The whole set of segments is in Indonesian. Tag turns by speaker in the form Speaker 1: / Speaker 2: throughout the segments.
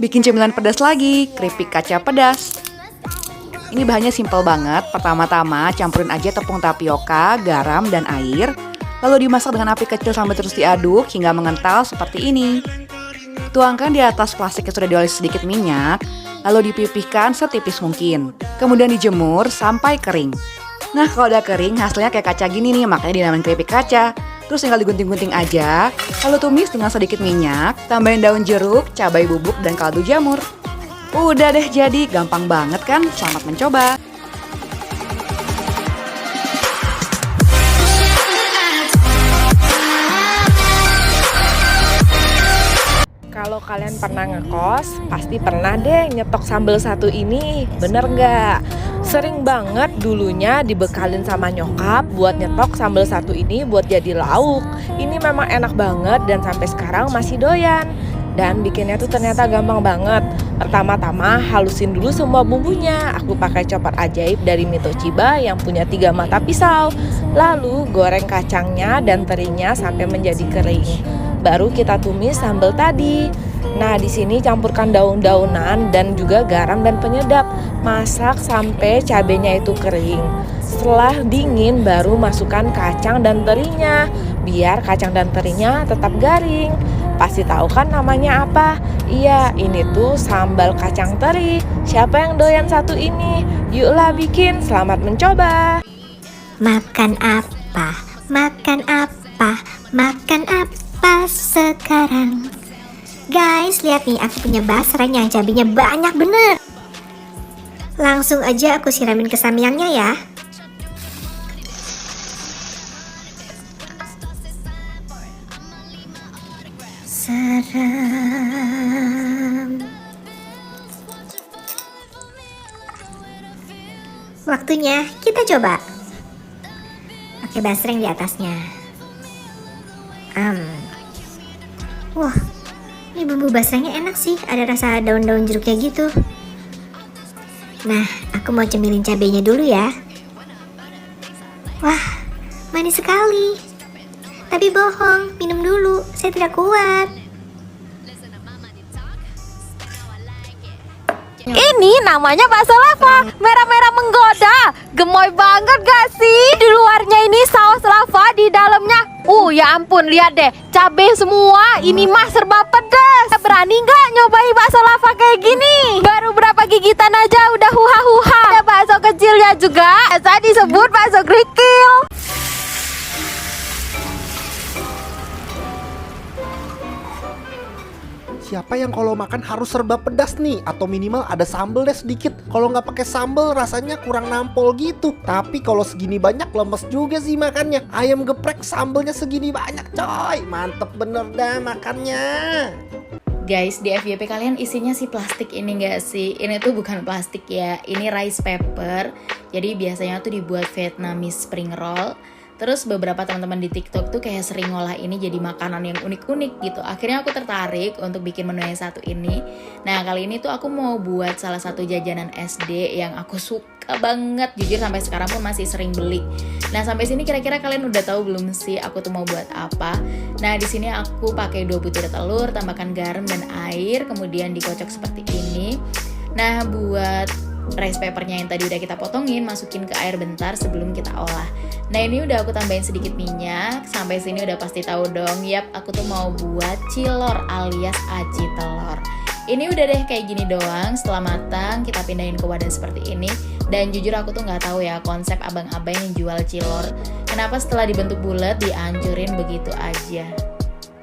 Speaker 1: Bikin cemilan pedas lagi, keripik kaca pedas. Ini bahannya simpel banget. Pertama-tama campurin aja tepung tapioka, garam, dan air. Lalu dimasak dengan api kecil sampai terus diaduk hingga mengental seperti ini. Tuangkan di atas plastik yang sudah diolesi sedikit minyak, lalu dipipihkan setipis mungkin. Kemudian dijemur sampai kering. Nah, kalau udah kering hasilnya kayak kaca gini nih, makanya dinamain keripik kaca. Terus tinggal digunting-gunting aja, lalu tumis dengan sedikit minyak, tambahin daun jeruk, cabai bubuk, dan kaldu jamur. Udah deh jadi, gampang banget kan? Selamat mencoba!
Speaker 2: Kalau kalian pernah ngekos, pasti pernah deh nyetok sambal satu ini, bener nggak? Sering banget dulunya dibekalin sama nyokap buat nyetok sambal satu ini buat jadi lauk. Ini memang enak banget dan sampai sekarang masih doyan. Dan bikinnya tuh ternyata gampang banget. Pertama-tama halusin dulu semua bumbunya. Aku pakai chopper ajaib dari Mito Chiba yang punya 3 mata pisau. Lalu goreng kacangnya dan terinya sampai menjadi kering. Baru kita tumis sambal tadi. Nah, di sini campurkan daun-daunan dan juga garam dan penyedap. Masak sampai cabenya itu kering. Setelah dingin baru masukkan kacang dan terinya. Biar kacang dan terinya tetap garing. Pasti tahu kan namanya apa? Iya, ini tuh sambal kacang teri. Siapa yang doyan satu ini? Yuklah bikin, selamat mencoba.
Speaker 3: Makan apa? Makan apa? Makan apa sekarang? Guys, lihat nih, aku punya basreng yang cabenya banyak bener. Langsung aja aku siramin ke samyangnya ya. Seram. Waktunya kita coba. Pakai basreng di atasnya. Wah, ini bumbu basrengnya enak sih. Ada rasa daun-daun jeruknya gitu. Nah, aku mau cemilin cabenya dulu ya. Wah, manis sekali. Tapi bohong, minum dulu. Saya tidak kuat.
Speaker 4: Ini namanya bakso lava, merah-merah menggoda. Gemoy banget gak sih? Di luarnya ini saus lava, di dalamnya ya ampun, lihat deh, cabai semua. Ini mah serba pedas. Berani gak nyobain bakso lava kayak gini? Baru berapa gigitan aja udah huha-huha. Ada bakso kecilnya juga, saya disebut bakso kerikil.
Speaker 5: Siapa yang kalau makan harus serba pedas nih? Atau minimal ada sambal deh sedikit. Kalau nggak pakai sambal rasanya kurang nampol gitu. Tapi kalau segini banyak lemes juga sih makannya. Ayam geprek sambalnya segini banyak coy. Mantep bener dah makannya.
Speaker 6: Guys, di FYP kalian isinya sih plastik ini gak sih? Ini tuh bukan plastik ya, ini rice paper. Jadi biasanya tuh dibuat Vietnamese spring roll. Terus beberapa teman-teman di TikTok tuh kayak sering ngolah ini jadi makanan yang unik-unik gitu. Akhirnya aku tertarik untuk bikin menu yang satu ini. Nah, kali ini tuh aku mau buat salah satu jajanan SD yang aku suka banget. Jujur sampai sekarang pun masih sering beli. Nah, sampai sini kira-kira kalian udah tahu belum sih aku tuh mau buat apa? Nah, di sini aku pakai 2 butir telur, tambahkan garam dan air, kemudian dikocok seperti ini. Nah, buat rice papernya yang tadi udah kita potongin, masukin ke air bentar sebelum kita olah. Nah, ini udah aku tambahin sedikit minyak. Sampai sini udah pasti tahu dong. Yap, aku tuh mau buat cilor alias aci telur. Ini udah deh kayak gini doang. Setelah matang kita pindahin ke wadah seperti ini. Dan jujur aku tuh nggak tahu ya konsep abang-abang yang jual cilor. Kenapa setelah dibentuk bulat dihancurin begitu aja.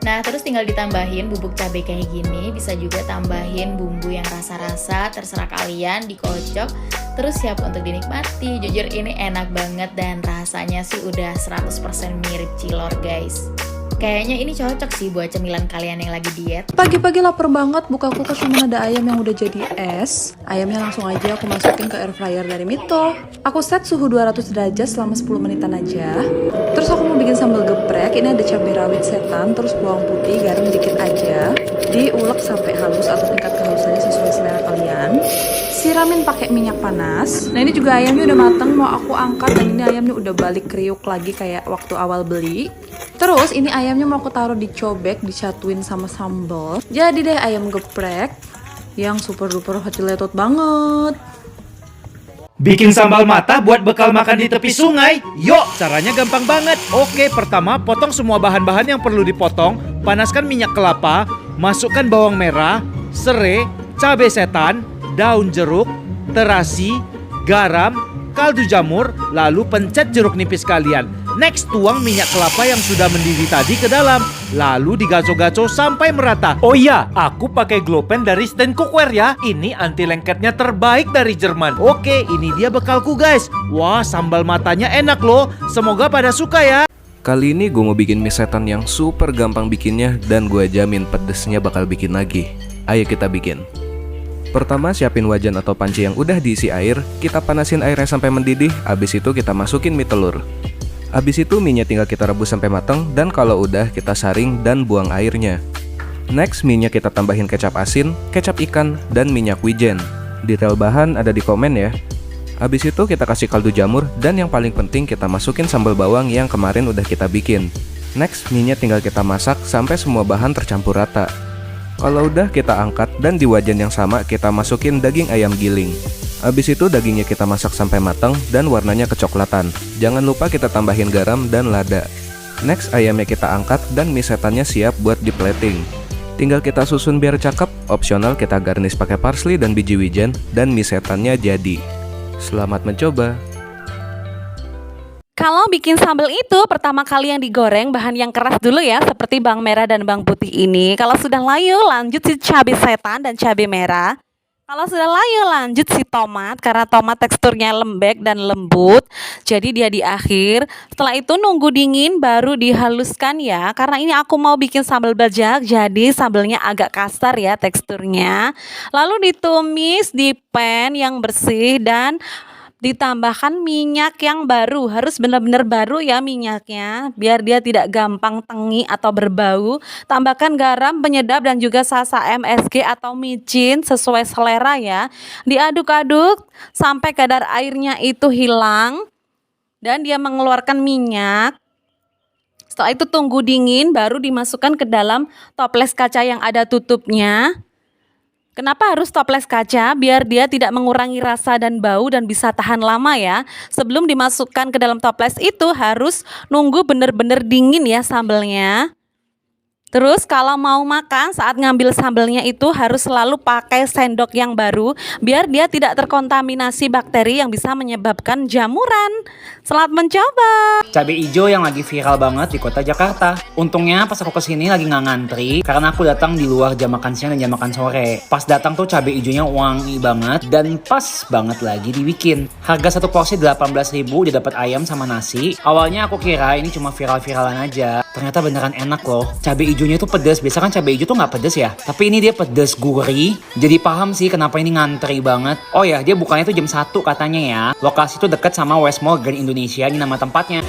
Speaker 6: Nah, terus tinggal ditambahin bubuk cabai kayak gini. Bisa juga tambahin bumbu yang rasa-rasa, terserah kalian, dikocok. Terus siap untuk dinikmati. Jujur ini enak banget dan rasanya sih udah 100% mirip cilor guys. Kayaknya ini cocok sih buat cemilan kalian yang lagi diet.
Speaker 1: Pagi-pagi lapar banget, buka kulkas cuma ada ayam yang udah jadi es. Ayamnya langsung aja aku masukin ke air fryer dari Mito. Aku set suhu 200 derajat selama 10 menitan aja. Terus aku mau bikin sambal geprek. Ini ada cabai rawit setan, terus bawang putih, garam dikit aja. Diulek sampai halus atau tingkat kehalusannya sesuai selera kalian. Siramin pakai minyak panas. Nah, ini juga ayamnya udah mateng, mau aku angkat dan ini ayamnya udah balik kriuk lagi kayak waktu awal beli. Terus ini ayamnya mau aku taruh di cobek, dicatuin sama sambal. Jadi deh ayam geprek. yang super duper hot banget.
Speaker 7: Bikin sambal mata buat bekal makan di tepi sungai. Yuk, caranya gampang banget. Oke, pertama potong semua bahan-bahan yang perlu dipotong. Panaskan minyak kelapa, masukkan bawang merah, serai, cabai setan, daun jeruk, terasi, garam, kaldu jamur, lalu pencet jeruk nipis kalian. Next, tuang minyak kelapa yang sudah mendidih tadi ke dalam, lalu digaco-gaco sampai merata. Oh iya, aku pakai glow pen dari stand cookware ya. Ini anti lengketnya terbaik dari Jerman. Oke, ini dia bekalku guys. Wah, sambal matanya enak loh. Semoga pada suka ya.
Speaker 8: Kali ini gue mau bikin mie setan yang super gampang bikinnya dan gue jamin pedesnya bakal bikin lagi. Ayo kita bikin. Pertama, siapin wajan atau panci yang udah diisi air. Kita panasin airnya sampai mendidih. Abis itu kita masukin mie telur. Abis itu mie-nya tinggal kita rebus sampai matang. Dan kalau udah kita saring dan buang airnya. Next, mie-nya kita tambahin kecap asin, kecap ikan, dan minyak wijen. Detail bahan ada di komen ya. Abis itu kita kasih kaldu jamur. Dan yang paling penting kita masukin sambal bawang yang kemarin udah kita bikin. Next, mie-nya tinggal kita masak sampai semua bahan tercampur rata. Kalau udah kita angkat dan di wajan yang sama kita masukin daging ayam giling. Habis itu dagingnya kita masak sampai matang dan warnanya kecoklatan. Jangan lupa kita tambahin garam dan lada. Next, ayamnya kita angkat dan mie setannya siap buat di plating. Tinggal kita susun biar cakep. Opsional kita garnish pakai parsley dan biji wijen dan mie setannya jadi. Selamat mencoba.
Speaker 9: Kalau bikin sambal itu pertama kali yang digoreng bahan yang keras dulu ya, seperti bawang merah dan bawang putih ini. Kalau sudah layu lanjut si cabai setan dan cabai merah. Kalau sudah layu lanjut si tomat, karena tomat teksturnya lembek dan lembut. Jadi dia di akhir. Setelah itu nunggu dingin baru dihaluskan ya. Karena ini aku mau bikin sambal bajak, jadi sambalnya agak kasar ya teksturnya. Lalu ditumis di pan yang bersih dan ditambahkan minyak yang baru, harus benar-benar baru ya minyaknya, biar dia tidak gampang tengi atau berbau. Tambahkan garam, penyedap dan juga salsa MSG atau micin sesuai selera ya. Diaduk-aduk sampai kadar airnya itu hilang dan dia mengeluarkan minyak. Setelah itu tunggu dingin baru dimasukkan ke dalam toples kaca yang ada tutupnya. Kenapa harus toples kaca? Biar dia tidak mengurangi rasa dan bau dan bisa tahan lama ya. Sebelum dimasukkan ke dalam toples itu harus nunggu benar-benar dingin ya sambalnya. Terus kalau mau makan saat ngambil sambalnya itu harus selalu pakai sendok yang baru biar dia tidak terkontaminasi bakteri yang bisa menyebabkan jamuran. Selamat mencoba.
Speaker 10: Cabai hijau yang lagi viral banget di kota Jakarta. Untungnya pas aku kesini lagi nggak ngantri karena aku datang di luar jam makan siang dan jam makan sore. Pas datang tuh cabai hijaunya wangi banget dan pas banget lagi dibikin. Harga satu porsi 18.000 udah dapat ayam sama nasi. Awalnya aku kira ini cuma viral-viralan aja. Ternyata beneran enak loh. Cabai hijaunya itu pedas. Biasa kan cabai hijau tuh nggak pedas ya. Tapi ini dia pedas gurih. Jadi paham sih kenapa ini ngantri banget. Oh ya, dia bukanya tuh jam 1 katanya ya. Lokasi tuh deket sama West Mall Grand Indonesia. Ini nama tempatnya.